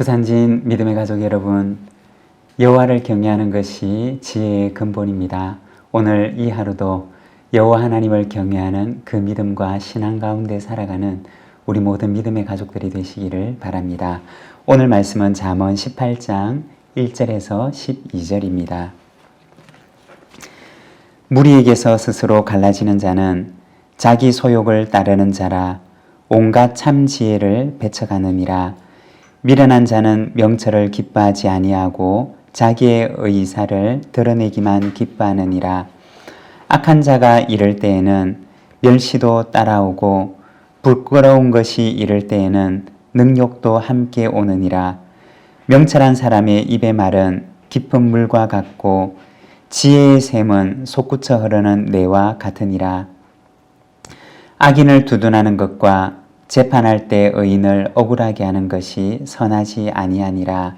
부산진 믿음의 가족 여러분, 여호와를 경외하는 것이 지혜의 근본입니다. 오늘 이 하루도 여호와 하나님을 경외하는 그 믿음과 신앙 가운데 살아가는 우리 모든 믿음의 가족들이 되시기를 바랍니다. 오늘 말씀은 잠언 18장 1절에서 12절입니다. 무리에게서 스스로 갈라지는 자는 자기 소욕을 따르는 자라 온갖 참 지혜를 배척하느니라. 미련한 자는 명철을 기뻐하지 아니하고 자기의 의사를 드러내기만 기뻐하느니라. 악한 자가 이를 때에는 멸시도 따라오고 부끄러운 것이 이를 때에는 능욕도 함께 오느니라. 명철한 사람의 입의 말은 깊은 물과 같고 지혜의 샘은 솟구쳐 흐르는 내와 같으니라. 악인을 두둔하는 것과 재판할 때 의인을 억울하게 하는 것이 선하지 아니하니라.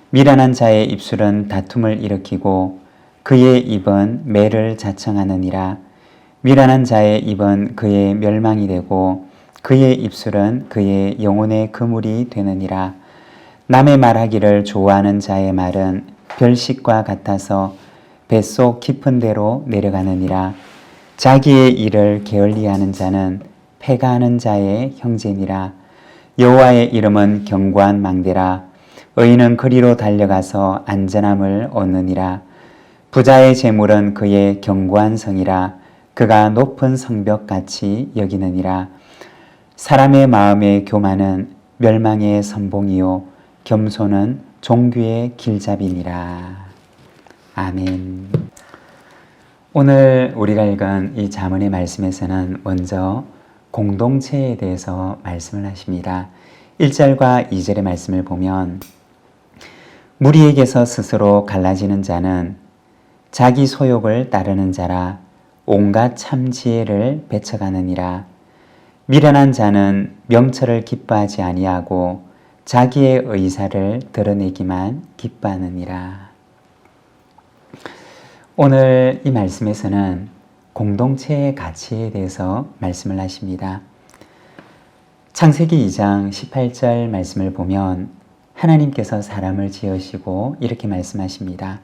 미련한 자의 입술은 다툼을 일으키고 그의 입은 매를 자청하느니라. 미련한 자의 입은 그의 멸망이 되고 그의 입술은 그의 영혼의 그물이 되느니라. 남의 말하기를 좋아하는 자의 말은 별식과 같아서 뱃속 깊은 데로 내려가느니라. 자기의 일을 게을리하는 자는 패가하는 자의 형제니라. 여호와의 이름은 견고한 망대라. 의인은 그리로 달려가서 안전함을 얻느니라. 부자의 재물은 그의 견고한 성이라. 그가 높은 성벽같이 여기느니라. 사람의 마음의 교만은 멸망의 선봉이요 겸손은 종귀의 길잡이니라. 아멘. 오늘 우리가 읽은 이 잠언의 말씀에서는 먼저 공동체에 대해서 말씀을 하십니다. 1절과 2절의 말씀을 보면 무리에게서 스스로 갈라지는 자는 자기 소욕을 따르는 자라 온갖 참 지혜를 배척하느니라. 미련한 자는 명철을 기뻐하지 아니하고 자기의 의사를 드러내기만 기뻐하느니라. 오늘 이 말씀에서는 공동체의 가치에 대해서 말씀을 하십니다. 창세기 2장 18절 말씀을 보면 하나님께서 사람을 지으시고 이렇게 말씀하십니다.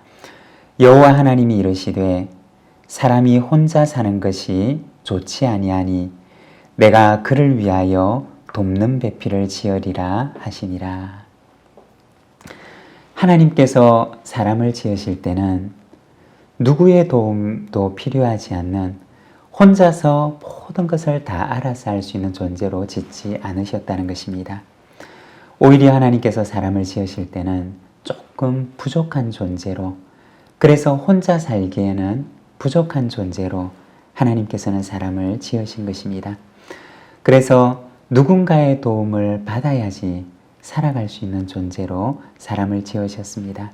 여호와 하나님이 이르시되 사람이 혼자 사는 것이 좋지 아니하니 내가 그를 위하여 돕는 배필을 지으리라 하시니라. 하나님께서 사람을 지으실 때는 누구의 도움도 필요하지 않는 혼자서 모든 것을 다 알아서 할 수 있는 존재로 짓지 않으셨다는 것입니다. 오히려 하나님께서 사람을 지으실 때는 조금 부족한 존재로, 그래서 혼자 살기에는 부족한 존재로 하나님께서는 사람을 지으신 것입니다. 그래서 누군가의 도움을 받아야지 살아갈 수 있는 존재로 사람을 지으셨습니다.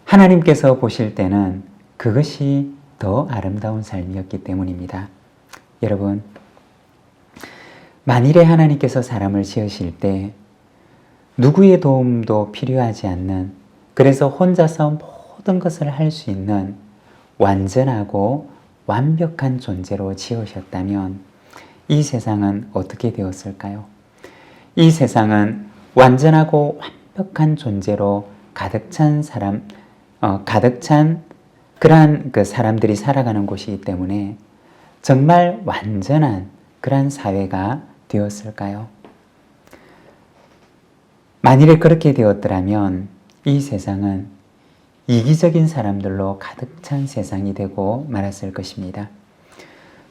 하나님께서 보실 때는 그것이 더 아름다운 삶이었기 때문입니다. 여러분, 만일에 하나님께서 사람을 지으실 때 누구의 도움도 필요하지 않는, 그래서 혼자서 모든 것을 할 수 있는 완전하고 완벽한 존재로 지으셨다면 이 세상은 어떻게 되었을까요? 이 세상은 완전하고 완벽한 존재로 가득 찬 그러한 그 사람들이 살아가는 곳이기 때문에 정말 완전한 그러한 사회가 되었을까요? 만일에 그렇게 되었더라면 이 세상은 이기적인 사람들로 가득 찬 세상이 되고 말았을 것입니다.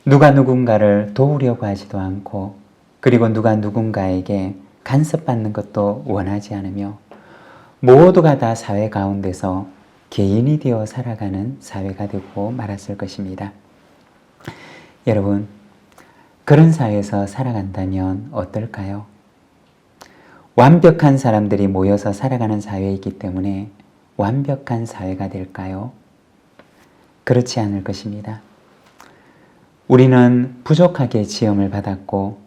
누가 누군가를 도우려고 하지도 않고, 그리고 누가 누군가에게 간섭받는 것도 원하지 않으며 모두가 다 사회 가운데서 개인이 되어 살아가는 사회가 되고 말았을 것입니다. 여러분, 그런 사회에서 살아간다면 어떨까요? 완벽한 사람들이 모여서 살아가는 사회이기 때문에 완벽한 사회가 될까요? 그렇지 않을 것입니다. 우리는 부족하게 지음을 받았고,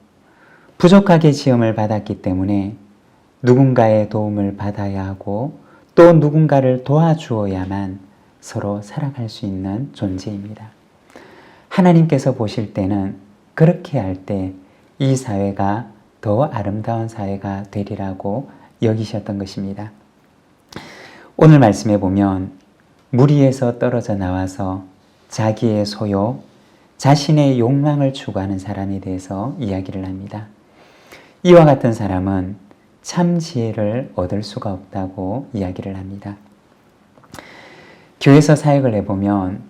부족하게 지음을 받았기 때문에 누군가의 도움을 받아야 하고 또 누군가를 도와주어야만 서로 살아갈 수 있는 존재입니다. 하나님께서 보실 때는 그렇게 할 때 이 사회가 더 아름다운 사회가 되리라고 여기셨던 것입니다. 오늘 말씀에 보면 무리에서 떨어져 나와서 자기의 소욕, 자신의 욕망을 추구하는 사람에 대해서 이야기를 합니다. 이와 같은 사람은 참 지혜를 얻을 수가 없다고 이야기를 합니다. 교회에서 사역을 해보면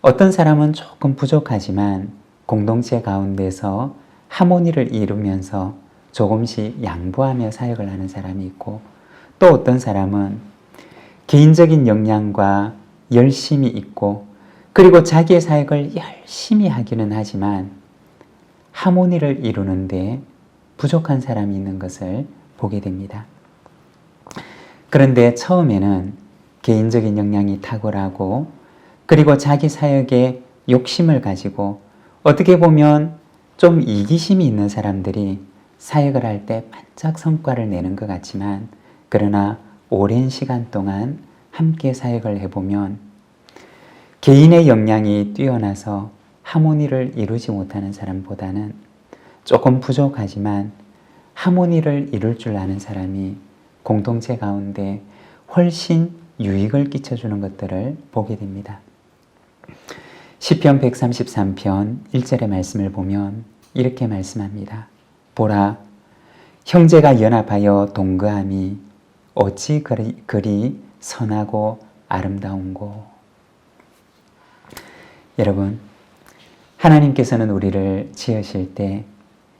어떤 사람은 조금 부족하지만 공동체 가운데서 하모니를 이루면서 조금씩 양보하며 사역을 하는 사람이 있고, 또 어떤 사람은 개인적인 역량과 열심이 있고 그리고 자기의 사역을 열심히 하기는 하지만 하모니를 이루는데 부족한 사람이 있는 것을 보게 됩니다. 그런데 처음에는 개인적인 역량이 탁월하고 그리고 자기 사역에 욕심을 가지고 어떻게 보면 좀 이기심이 있는 사람들이 사역을 할 때 반짝 성과를 내는 것 같지만, 그러나 오랜 시간 동안 함께 사역을 해보면 개인의 역량이 뛰어나서 하모니를 이루지 못하는 사람보다는 조금 부족하지만 하모니를 이룰 줄 아는 사람이 공동체 가운데 훨씬 유익을 끼쳐주는 것들을 보게 됩니다. 시편 133편 1절의 말씀을 보면 이렇게 말씀합니다. 보라, 형제가 연합하여 동거함이 어찌 그리 선하고 아름다운고. 여러분, 하나님께서는 우리를 지으실 때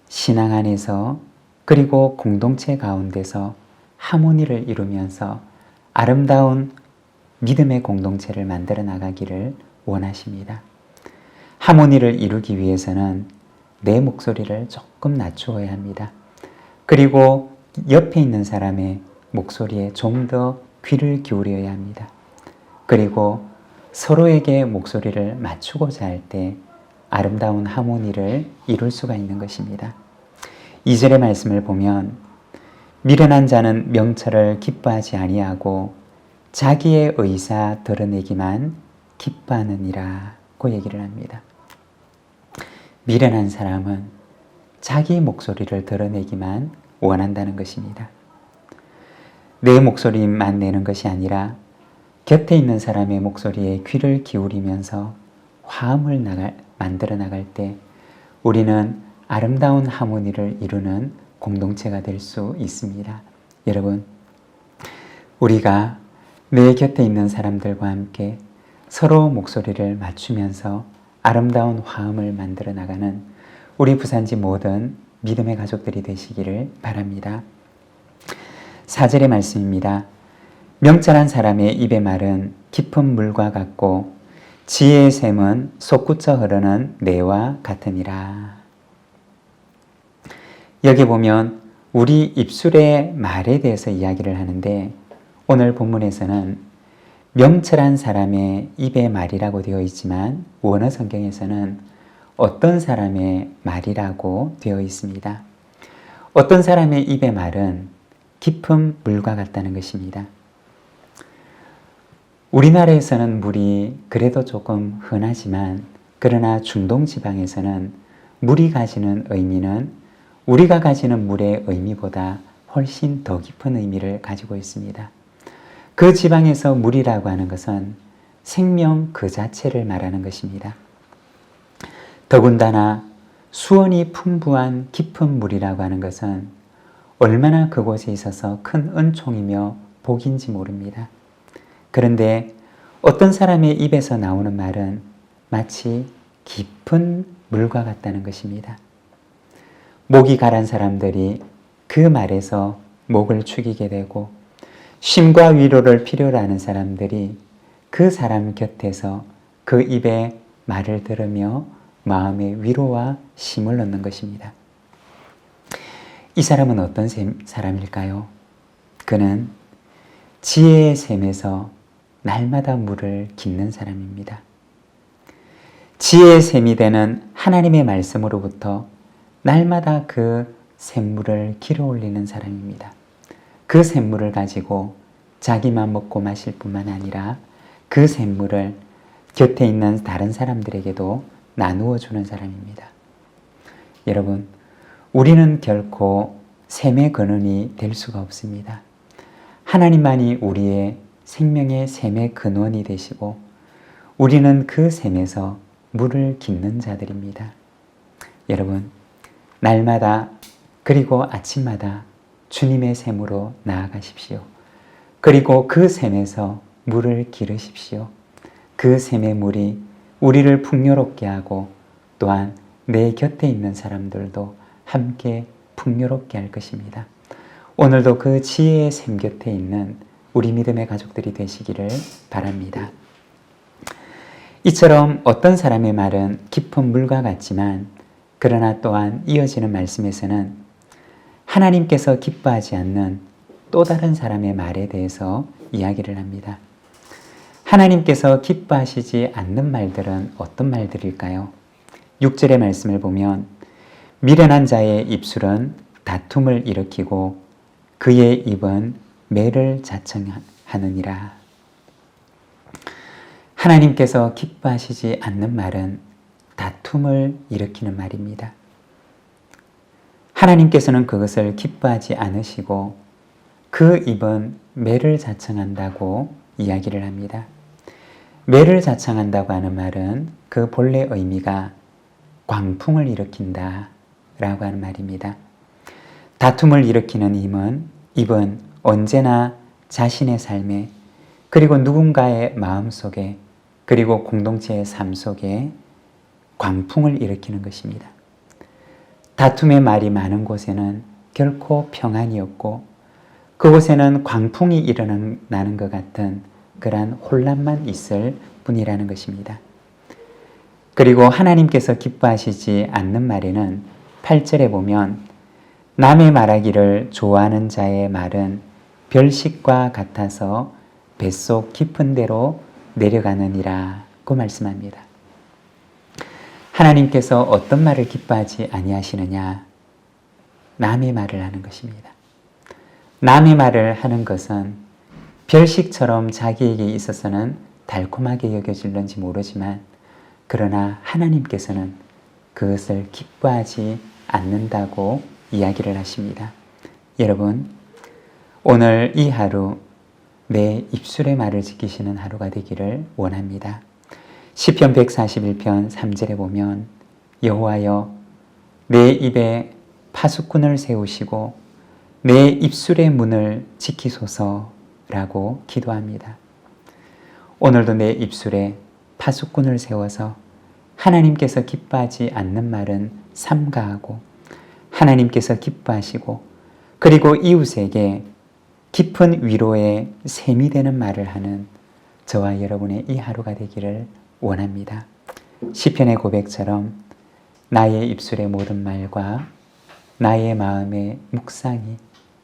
신앙 안에서 그리고 공동체 가운데서 하모니를 이루면서 아름다운 믿음의 공동체를 만들어 나가기를 원하십니다. 하모니를 이루기 위해서는 내 목소리를 조금 낮추어야 합니다. 그리고 옆에 있는 사람의 목소리에 좀 더 귀를 기울여야 합니다. 그리고 서로에게 목소리를 맞추고자 할 때 아름다운 하모니를 이룰 수가 있는 것입니다. 2절의 말씀을 보면 미련한 자는 명철을 기뻐하지 아니하고 자기의 의사 드러내기만 기뻐하느니라고 얘기를 합니다. 미련한 사람은 자기 목소리를 드러내기만 원한다는 것입니다. 내 목소리만 내는 것이 아니라 곁에 있는 사람의 목소리에 귀를 기울이면서 화음을 만들어 나갈 때 우리는 아름다운 하모니를 이루는 공동체가 될 수 있습니다. 여러분, 우리가 내 곁에 있는 사람들과 함께 서로 목소리를 맞추면서 아름다운 화음을 만들어 나가는 우리 부산지 모든 믿음의 가족들이 되시기를 바랍니다. 4절의 말씀입니다. 명철한 사람의 입의 말은 깊은 물과 같고 지혜의 샘은 솟구쳐 흐르는 내와 같으니라. 여기 보면 우리 입술의 말에 대해서 이야기를 하는데, 오늘 본문에서는 명철한 사람의 입의 말이라고 되어 있지만 원어 성경에서는 어떤 사람의 말이라고 되어 있습니다. 어떤 사람의 입의 말은 깊은 물과 같다는 것입니다. 우리나라에서는 물이 그래도 조금 흔하지만, 그러나 중동 지방에서는 물이 가지는 의미는 우리가 가지는 물의 의미보다 훨씬 더 깊은 의미를 가지고 있습니다. 그 지방에서 물이라고 하는 것은 생명 그 자체를 말하는 것입니다. 더군다나 수온이 풍부한 깊은 물이라고 하는 것은 얼마나 그곳에 있어서 큰 은총이며 복인지 모릅니다. 그런데 어떤 사람의 입에서 나오는 말은 마치 깊은 물과 같다는 것입니다. 목이 가란 사람들이 그 말에서 목을 축이게 되고, 쉼과 위로를 필요로 하는 사람들이 그 사람 곁에서 그 입의 말을 들으며 마음의 위로와 쉼을 얻는 것입니다. 이 사람은 어떤 사람일까요? 그는 지혜의 샘에서 날마다 물을 깃는 사람입니다. 지혜의 샘이 되는 하나님의 말씀으로부터 날마다 그 샘물을 길어 올리는 사람입니다. 그 샘물을 가지고 자기만 먹고 마실 뿐만 아니라 그 샘물을 곁에 있는 다른 사람들에게도 나누어 주는 사람입니다. 여러분, 우리는 결코 샘의 근원이 될 수가 없습니다. 하나님만이 우리의 생명의 샘의 근원이 되시고 우리는 그 샘에서 물을 깃는 자들입니다. 여러분, 날마다 그리고 아침마다 주님의 샘으로 나아가십시오. 그리고 그 샘에서 물을 기르십시오. 그 샘의 물이 우리를 풍요롭게 하고 또한 내 곁에 있는 사람들도 함께 풍요롭게 할 것입니다. 오늘도 그 지혜의 샘 곁에 있는 우리 믿음의 가족들이 되시기를 바랍니다. 이처럼 어떤 사람의 말은 깊은 물과 같지만 그러나 또한 이어지는 말씀에서는 하나님께서 기뻐하지 않는 또 다른 사람의 말에 대해서 이야기를 합니다. 하나님께서 기뻐하시지 않는 말들은 어떤 말들일까요? 6절의 말씀을 보면 미련한 자의 입술은 다툼을 일으키고 그의 입은 매를 자청하느니라. 하나님께서 기뻐하시지 않는 말은 다툼을 일으키는 말입니다. 하나님께서는 그것을 기뻐하지 않으시고 그 입은 매를 자청한다고 이야기를 합니다. 매를 자청한다고 하는 말은 그 본래 의미가 광풍을 일으킨다 라고 하는 말입니다. 다툼을 일으키는 입은 언제나 자신의 삶에 그리고 누군가의 마음속에 그리고 공동체의 삶 속에 광풍을 일으키는 것입니다. 다툼의 말이 많은 곳에는 결코 평안이 없고 그곳에는 광풍이 일어나는 것 같은 그러한 혼란만 있을 뿐이라는 것입니다. 그리고 하나님께서 기뻐하시지 않는 말에는 8절에 보면 남의 말하기를 좋아하는 자의 말은 별식과 같아서 뱃속 깊은 데로 내려가느니라고 말씀합니다. 하나님께서 어떤 말을 기뻐하지 아니하시느냐? 남의 말을 하는 것입니다. 남의 말을 하는 것은 별식처럼 자기에게 있어서는 달콤하게 여겨질는지 모르지만 그러나 하나님께서는 그것을 기뻐하지 않는다고 이야기를 하십니다. 여러분, 오늘 이 하루 내 입술의 말을 지키시는 하루가 되기를 원합니다. 시편 141편 3절에 보면 여호와여 내 입에 파수꾼을 세우시고 내 입술의 문을 지키소서라고 기도합니다. 오늘도 내 입술에 파수꾼을 세워서 하나님께서 기뻐하지 않는 말은 삼가하고 하나님께서 기뻐하시고 그리고 이웃에게 깊은 위로의 샘이 되는 말을 하는 저와 여러분의 이 하루가 되기를 원합니다. 시편의 고백처럼 나의 입술의 모든 말과 나의 마음의 묵상이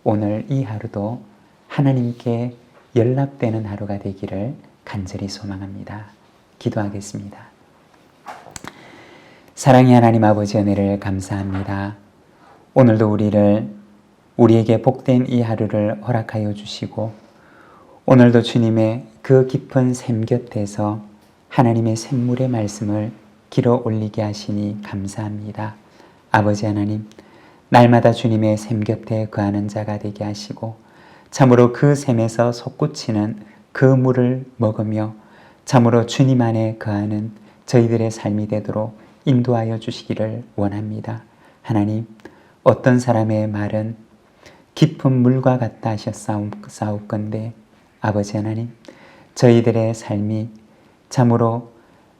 오늘 이 하루도 하나님께 연락되는 하루가 되기를 간절히 소망합니다. 기도하겠습니다. 사랑의 하나님 아버지 은혜를 감사합니다. 오늘도 우리에게 복된 이 하루를 허락하여 주시고 오늘도 주님의 그 깊은 샘 곁에서 하나님의 샘물의 말씀을 길어 올리게 하시니 감사합니다. 아버지 하나님, 날마다 주님의 샘 곁에 거하는 자가 되게 하시고 참으로 그 샘에서 솟구치는 그 물을 먹으며 참으로 주님 안에 거하는 저희들의 삶이 되도록 인도하여 주시기를 원합니다. 하나님, 어떤 사람의 말은 깊은 물과 같다 하셨사옵건대 아버지 하나님, 저희들의 삶이 참으로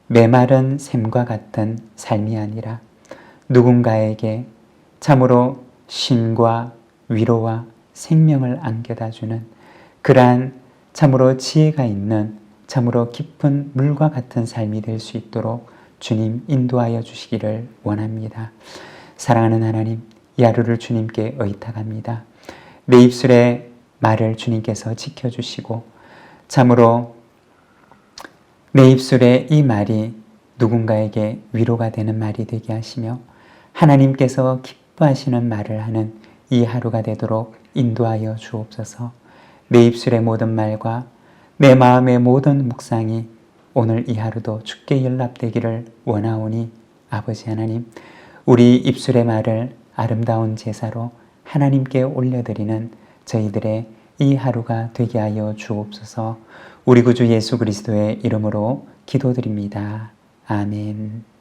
메마른 샘과 같은 삶이 아니라 누군가에게 참으로 쉼과 위로와 생명을 안겨다주는 그러한 참으로 지혜가 있는 참으로 깊은 물과 같은 삶이 될 수 있도록 주님 인도하여 주시기를 원합니다. 사랑하는 하나님, 이 하루를 주님께 의탁합니다. 내 입술의 말을 주님께서 지켜주시고 참으로 내 입술의 이 말이 누군가에게 위로가 되는 말이 되게 하시며 하나님께서 기뻐하시는 말을 하는 이 하루가 되도록 인도하여 주옵소서. 내 입술의 모든 말과 내 마음의 모든 묵상이 오늘 이 하루도 주께 연락되기를 원하오니 아버지 하나님, 우리 입술의 말을 아름다운 제사로 하나님께 올려드리는 저희들의 이 하루가 되게 하여 주옵소서. 우리 구주 예수 그리스도의 이름으로 기도드립니다. 아멘.